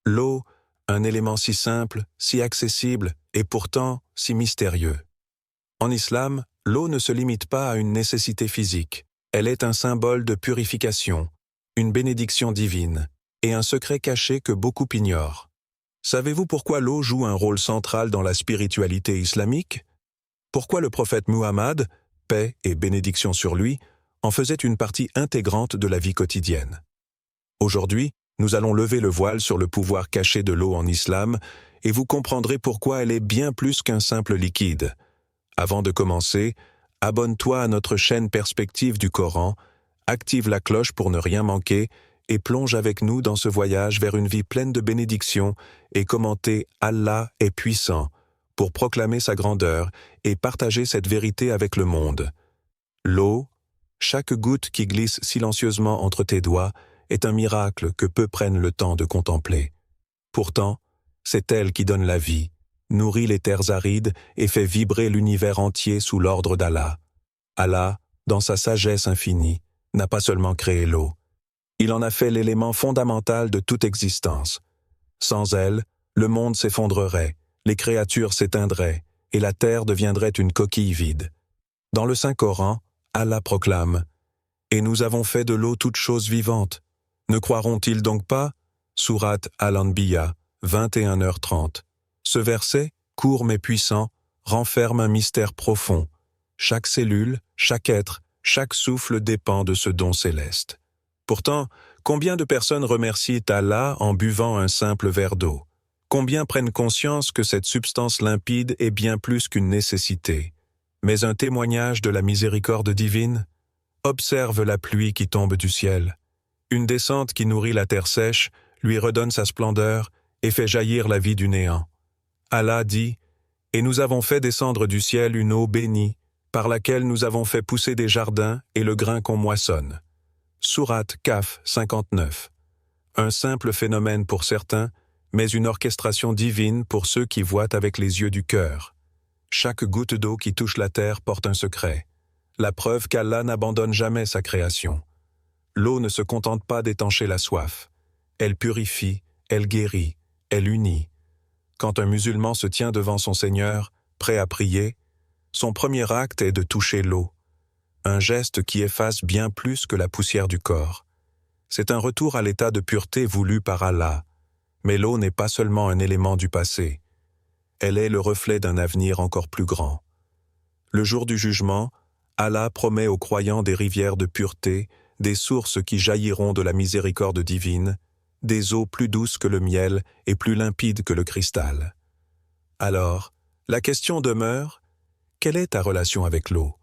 L'eau, un élément si simple, si accessible et pourtant si mystérieux. En islam, l'eau ne se limite pas à une nécessité physique. Elle est un symbole de purification, une bénédiction divine et un secret caché que beaucoup ignorent. Savez-vous pourquoi l'eau joue un rôle central dans la spiritualité islamique? Pourquoi le prophète Muhammad, paix et bénédiction sur lui, en faisait une partie intégrante de la vie quotidienne? Aujourd'hui, nous allons lever le voile sur le pouvoir caché de l'eau en islam et vous comprendrez pourquoi elle est bien plus qu'un simple liquide. Avant de commencer, abonne-toi à notre chaîne Perspective du Coran, active la cloche pour ne rien manquer et plonge avec nous dans ce voyage vers une vie pleine de bénédictions et commenter « Allah est puissant » pour proclamer sa grandeur et partager cette vérité avec le monde. L'eau, chaque goutte qui glisse silencieusement entre tes doigts, est un miracle que peu prennent le temps de contempler. Pourtant, c'est elle qui donne la vie, nourrit les terres arides et fait vibrer l'univers entier sous l'ordre d'Allah. Allah, dans sa sagesse infinie, n'a pas seulement créé l'eau. Il en a fait l'élément fondamental de toute existence. Sans elle, le monde s'effondrerait, les créatures s'éteindraient et la terre deviendrait une coquille vide. Dans le Saint-Coran, Allah proclame « Et nous avons fait de l'eau toute chose vivante. Ne croiront-ils donc pas » Sourate Al-Anbiya, 21h30. Ce verset, court mais puissant, renferme un mystère profond. Chaque cellule, chaque être, chaque souffle dépend de ce don céleste. Pourtant, combien de personnes remercient Allah en buvant un simple verre d'eau? Combien prennent conscience que cette substance limpide est bien plus qu'une nécessité, mais un témoignage de la miséricorde divine? Observe la pluie qui tombe du ciel. Une descente qui nourrit la terre sèche, lui redonne sa splendeur et fait jaillir la vie du néant. Allah dit « Et nous avons fait descendre du ciel une eau bénie, par laquelle nous avons fait pousser des jardins et le grain qu'on moissonne. » Sourate Kaf 59. Un simple phénomène pour certains, mais une orchestration divine pour ceux qui voient avec les yeux du cœur. Chaque goutte d'eau qui touche la terre porte un secret. La preuve qu'Allah n'abandonne jamais sa création. L'eau ne se contente pas d'étancher la soif. Elle purifie, elle guérit, elle unit. Quand un musulman se tient devant son Seigneur, prêt à prier, son premier acte est de toucher l'eau. Un geste qui efface bien plus que la poussière du corps. C'est un retour à l'état de pureté voulu par Allah. Mais l'eau n'est pas seulement un élément du passé. Elle est le reflet d'un avenir encore plus grand. Le jour du jugement, Allah promet aux croyants des rivières de pureté, des sources qui jailliront de la miséricorde divine, des eaux plus douces que le miel et plus limpides que le cristal. Alors, la question demeure, quelle est ta relation avec l'eau?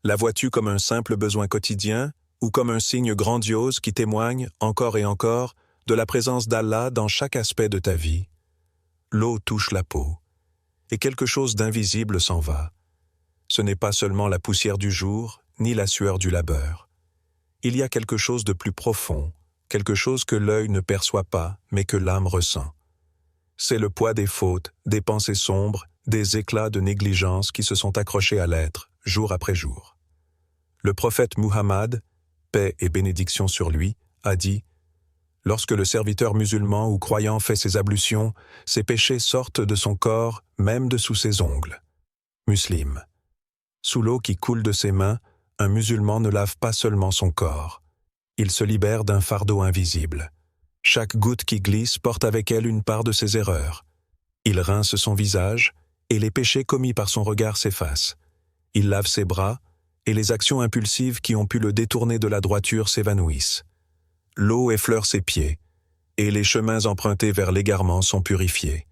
La vois-tu comme un simple besoin quotidien ou comme un signe grandiose qui témoigne, encore et encore, de la présence d'Allah dans chaque aspect de ta vie? L'eau touche la peau, et quelque chose d'invisible s'en va. Ce n'est pas seulement la poussière du jour, ni la sueur du labeur. Il y a quelque chose de plus profond, quelque chose que l'œil ne perçoit pas, mais que l'âme ressent. C'est le poids des fautes, des pensées sombres, des éclats de négligence qui se sont accrochés à l'être, jour après jour. Le prophète Muhammad, paix et bénédiction sur lui, a dit « Lorsque le serviteur musulman ou croyant fait ses ablutions, ses péchés sortent de son corps, même de sous ses ongles. » Muslim. Sous l'eau qui coule de ses mains, un musulman ne lave pas seulement son corps. Il se libère d'un fardeau invisible. Chaque goutte qui glisse porte avec elle une part de ses erreurs. Il rince son visage, et les péchés commis par son regard s'effacent. Il lave ses bras, et les actions impulsives qui ont pu le détourner de la droiture s'évanouissent. L'eau effleure ses pieds, et les chemins empruntés vers l'égarement sont purifiés.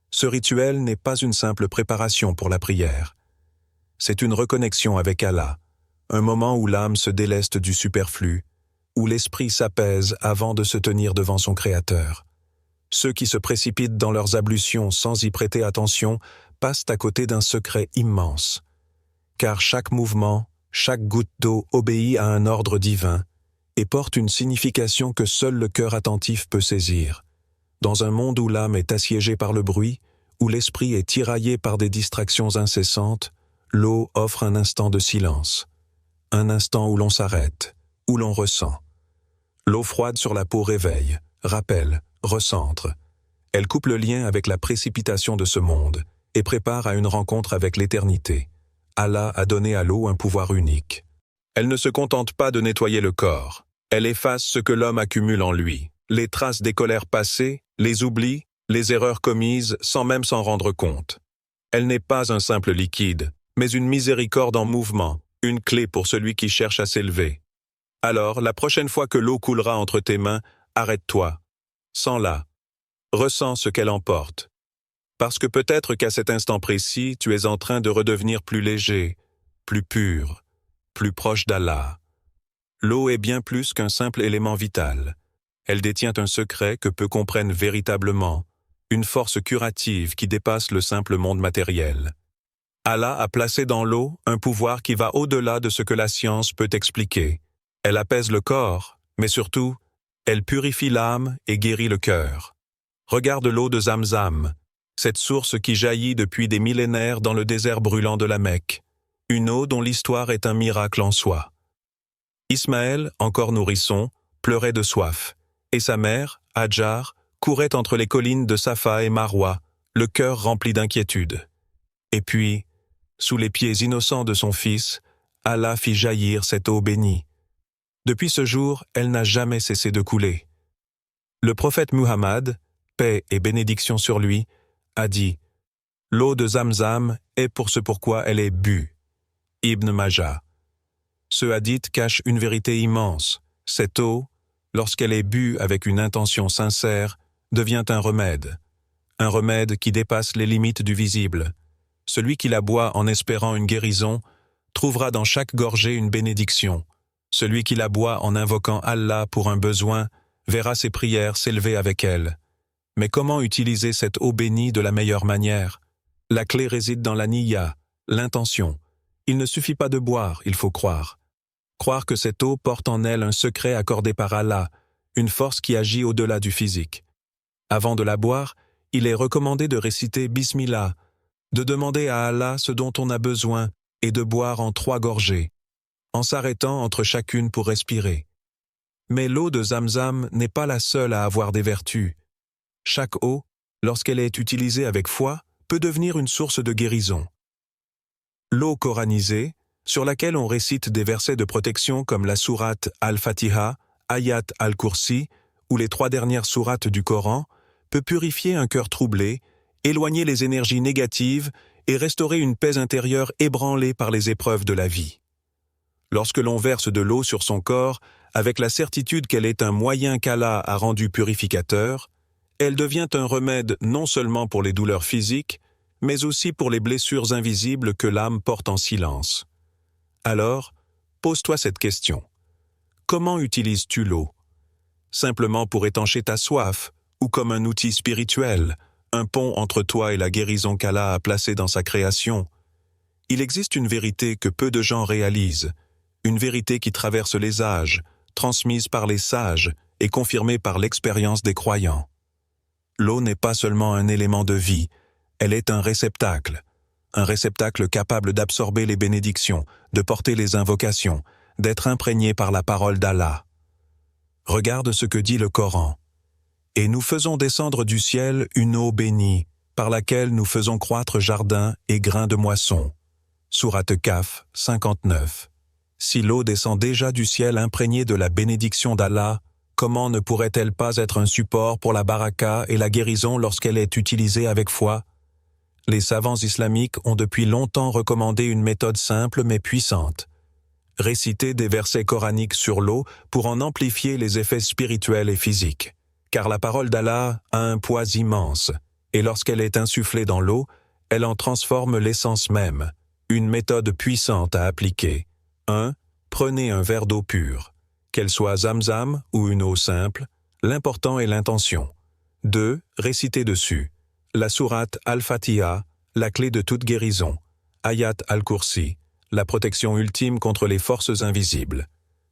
Ce rituel n'est pas une simple préparation pour la prière. C'est une reconnexion avec Allah, un moment où l'âme se déleste du superflu, où l'esprit s'apaise avant de se tenir devant son Créateur. Ceux qui se précipitent dans leurs ablutions sans y prêter attention passent à côté d'un secret immense. Car chaque mouvement, chaque goutte d'eau obéit à un ordre divin et porte une signification que seul le cœur attentif peut saisir. Dans un monde où l'âme est assiégée par le bruit, où l'esprit est tiraillé par des distractions incessantes, l'eau offre un instant de silence. Un instant où l'on s'arrête, où l'on ressent. L'eau froide sur la peau réveille, rappelle, recentre. Elle coupe le lien avec la précipitation de ce monde et prépare à une rencontre avec l'éternité. Allah a donné à l'eau un pouvoir unique. Elle ne se contente pas de nettoyer le corps. Elle efface ce que l'homme accumule en lui, les traces des colères passées, les oublis, les erreurs commises sans même s'en rendre compte. Elle n'est pas un simple liquide, mais une miséricorde en mouvement, une clé pour celui qui cherche à s'élever. Alors, la prochaine fois que l'eau coulera entre tes mains, arrête-toi. Sens-la. Ressens ce qu'elle emporte. Parce que peut-être qu'à cet instant précis, tu es en train de redevenir plus léger, plus pur, plus proche d'Allah. L'eau est bien plus qu'un simple élément vital. Elle détient un secret que peu comprennent véritablement, une force curative qui dépasse le simple monde matériel. Allah a placé dans l'eau un pouvoir qui va au-delà de ce que la science peut expliquer. Elle apaise le corps, mais surtout, elle purifie l'âme et guérit le cœur. Regarde l'eau de Zamzam, cette source qui jaillit depuis des millénaires dans le désert brûlant de la Mecque, une eau dont l'histoire est un miracle en soi. Ismaël, encore nourrisson, pleurait de soif, et sa mère, Hadjar, courait entre les collines de Safa et Marwa, le cœur rempli d'inquiétude. Et puis, sous les pieds innocents de son fils, Allah fit jaillir cette eau bénie. Depuis ce jour, elle n'a jamais cessé de couler. Le prophète Muhammad, paix et bénédiction sur lui, a dit « L'eau de Zamzam est pour ce pourquoi elle est bue. » Ibn Majah. Ce hadith cache une vérité immense. Cette eau, lorsqu'elle est bue avec une intention sincère, devient un remède qui dépasse les limites du visible. Celui qui la boit en espérant une guérison trouvera dans chaque gorgée une bénédiction. Celui qui la boit en invoquant Allah pour un besoin verra ses prières s'élever avec elle. Mais comment utiliser cette eau bénie de la meilleure manière? La clé réside dans la niyya, l'intention. Il ne suffit pas de boire, il faut croire. Croire que cette eau porte en elle un secret accordé par Allah, une force qui agit au-delà du physique. Avant de la boire, il est recommandé de réciter Bismillah, de demander à Allah ce dont on a besoin et de boire en 3 gorgées, en s'arrêtant entre chacune pour respirer. Mais l'eau de Zamzam n'est pas la seule à avoir des vertus. Chaque eau, lorsqu'elle est utilisée avec foi, peut devenir une source de guérison. L'eau coranisée, sur laquelle on récite des versets de protection comme la sourate Al-Fatiha, Ayat Al-Kursi ou les 3 dernières sourates du Coran, peut purifier un cœur troublé, éloigner les énergies négatives et restaurer une paix intérieure ébranlée par les épreuves de la vie. Lorsque l'on verse de l'eau sur son corps, avec la certitude qu'elle est un moyen qu'Allah a rendu purificateur, elle devient un remède non seulement pour les douleurs physiques, mais aussi pour les blessures invisibles que l'âme porte en silence. Alors, pose-toi cette question. Comment utilises-tu l'eau? Simplement pour étancher ta soif, ou comme un outil spirituel, un pont entre toi et la guérison qu'Allah a placée dans sa création? Il existe une vérité que peu de gens réalisent, une vérité qui traverse les âges, transmise par les sages et confirmée par l'expérience des croyants. L'eau n'est pas seulement un élément de vie, elle est un réceptacle capable d'absorber les bénédictions, de porter les invocations, d'être imprégné par la parole d'Allah. Regarde ce que dit le Coran. « Et nous faisons descendre du ciel une eau bénie, par laquelle nous faisons croître jardins et grains de moisson. » Sourate Kaf 59. Si l'eau descend déjà du ciel imprégnée de la bénédiction d'Allah, comment ne pourrait-elle pas être un support pour la baraka et la guérison lorsqu'elle est utilisée avec foi? Les savants islamiques ont depuis longtemps recommandé une méthode simple mais puissante. Réciter des versets coraniques sur l'eau pour en amplifier les effets spirituels et physiques. Car la parole d'Allah a un poids immense, et lorsqu'elle est insufflée dans l'eau, elle en transforme l'essence même. Une méthode puissante à appliquer. 1. Prenez un verre d'eau pure. Qu'elle soit Zamzam ou une eau simple, l'important est l'intention. 2. Récitez dessus. La sourate Al-Fatiha, la clé de toute guérison. Ayat Al-Kursi, la protection ultime contre les forces invisibles.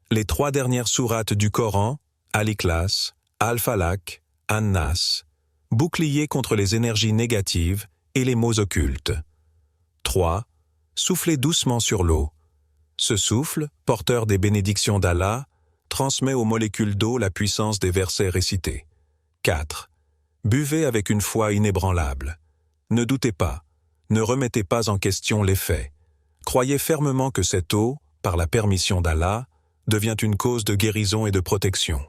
Les 3 dernières sourates du Coran, Al-Ikhlas, Al-Falaq, An-Nas, bouclier contre les énergies négatives et les maux occultes. 3. Soufflez doucement sur l'eau. Ce souffle, porteur des bénédictions d'Allah, transmet aux molécules d'eau la puissance des versets récités. 4. Buvez avec une foi inébranlable. Ne doutez pas, ne remettez pas en question les faits. Croyez fermement que cette eau, par la permission d'Allah, devient une cause de guérison et de protection.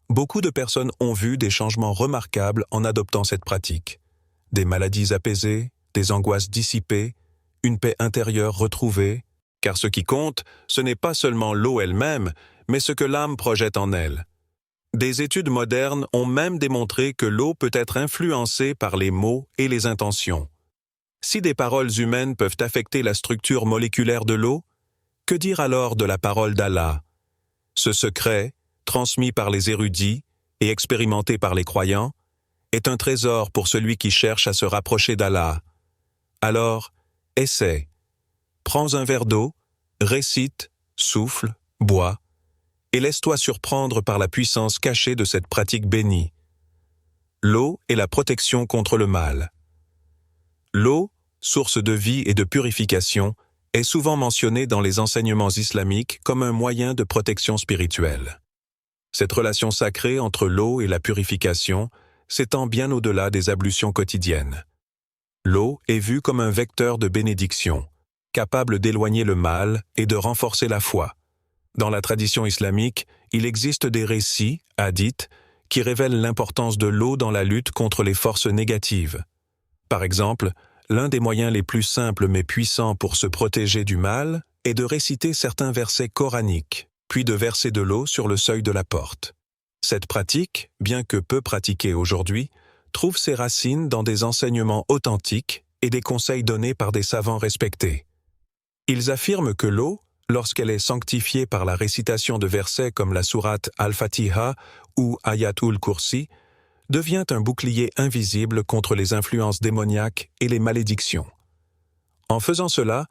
Beaucoup de personnes ont vu des changements remarquables en adoptant cette pratique. Des maladies apaisées, des angoisses dissipées, une paix intérieure retrouvée, car ce qui compte, ce n'est pas seulement l'eau elle-même, mais ce que l'âme projette en elle. Des études modernes ont même démontré que l'eau peut être influencée par les mots et les intentions. Si des paroles humaines peuvent affecter la structure moléculaire de l'eau, que dire alors de la parole d'Allah? Ce secret, transmis par les érudits et expérimenté par les croyants, est un trésor pour celui qui cherche à se rapprocher d'Allah. Alors, essaie. Prends un verre d'eau, récite, souffle, bois, et laisse-toi surprendre par la puissance cachée de cette pratique bénie. L'eau est la protection contre le mal. L'eau, source de vie et de purification, est souvent mentionnée dans les enseignements islamiques comme un moyen de protection spirituelle. Cette relation sacrée entre l'eau et la purification s'étend bien au-delà des ablutions quotidiennes. L'eau est vue comme un vecteur de bénédiction, capable d'éloigner le mal et de renforcer la foi. Dans la tradition islamique, il existe des récits, hadiths, qui révèlent l'importance de l'eau dans la lutte contre les forces négatives. Par exemple, l'un des moyens les plus simples mais puissants pour se protéger du mal est de réciter certains versets coraniques, puis de verser de l'eau sur le seuil de la porte. Cette pratique, bien que peu pratiquée aujourd'hui, trouve ses racines dans des enseignements authentiques et des conseils donnés par des savants respectés. Ils affirment que l'eau, lorsqu'elle est sanctifiée par la récitation de versets comme la sourate Al-Fatiha ou Ayatul Kursi, devient un bouclier invisible contre les influences démoniaques et les malédictions. En faisant cela,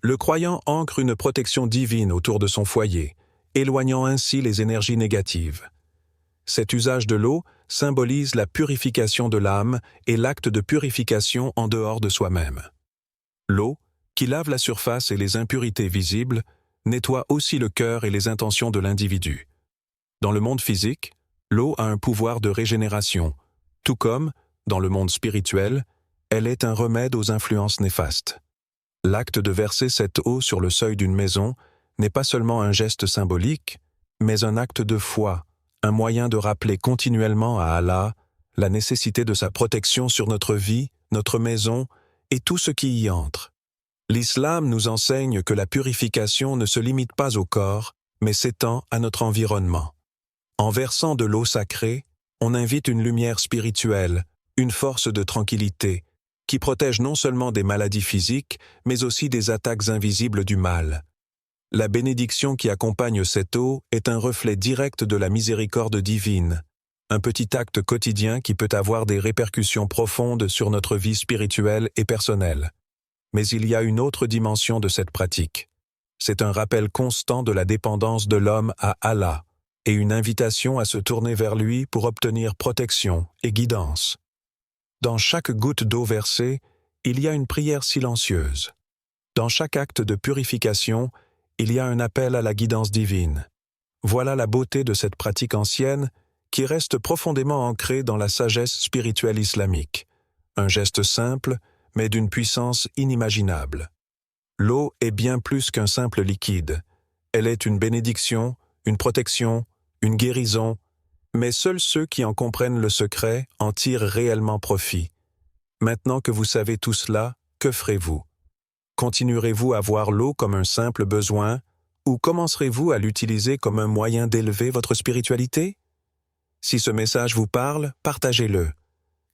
le croyant ancre une protection divine autour de son foyer, éloignant ainsi les énergies négatives. Cet usage de l'eau symbolise la purification de l'âme et l'acte de purification en dehors de soi-même. L'eau, qui lave la surface et les impurités visibles, nettoie aussi le cœur et les intentions de l'individu. Dans le monde physique, l'eau a un pouvoir de régénération, tout comme, dans le monde spirituel, elle est un remède aux influences néfastes. L'acte de verser cette eau sur le seuil d'une maison n'est pas seulement un geste symbolique, mais un acte de foi, un moyen de rappeler continuellement à Allah la nécessité de sa protection sur notre vie, notre maison et tout ce qui y entre. L'islam nous enseigne que la purification ne se limite pas au corps, mais s'étend à notre environnement. En versant de l'eau sacrée, on invite une lumière spirituelle, une force de tranquillité, qui protège non seulement des maladies physiques, mais aussi des attaques invisibles du mal. La bénédiction qui accompagne cette eau est un reflet direct de la miséricorde divine, un petit acte quotidien qui peut avoir des répercussions profondes sur notre vie spirituelle et personnelle. Mais il y a une autre dimension de cette pratique. C'est un rappel constant de la dépendance de l'homme à Allah et une invitation à se tourner vers lui pour obtenir protection et guidance. Dans chaque goutte d'eau versée, il y a une prière silencieuse. Dans chaque acte de purification, il y a un appel à la guidance divine. Voilà la beauté de cette pratique ancienne qui reste profondément ancrée dans la sagesse spirituelle islamique. Un geste simple, mais d'une puissance inimaginable. L'eau est bien plus qu'un simple liquide. Elle est une bénédiction, une protection, une guérison, mais seuls ceux qui en comprennent le secret en tirent réellement profit. Maintenant que vous savez tout cela, que ferez-vous? Continuerez-vous à voir l'eau comme un simple besoin ou commencerez-vous à l'utiliser comme un moyen d'élever votre spiritualité? Si ce message vous parle, partagez-le.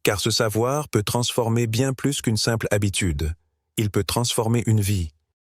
Car ce savoir peut transformer bien plus qu'une simple habitude. Il peut transformer une vie.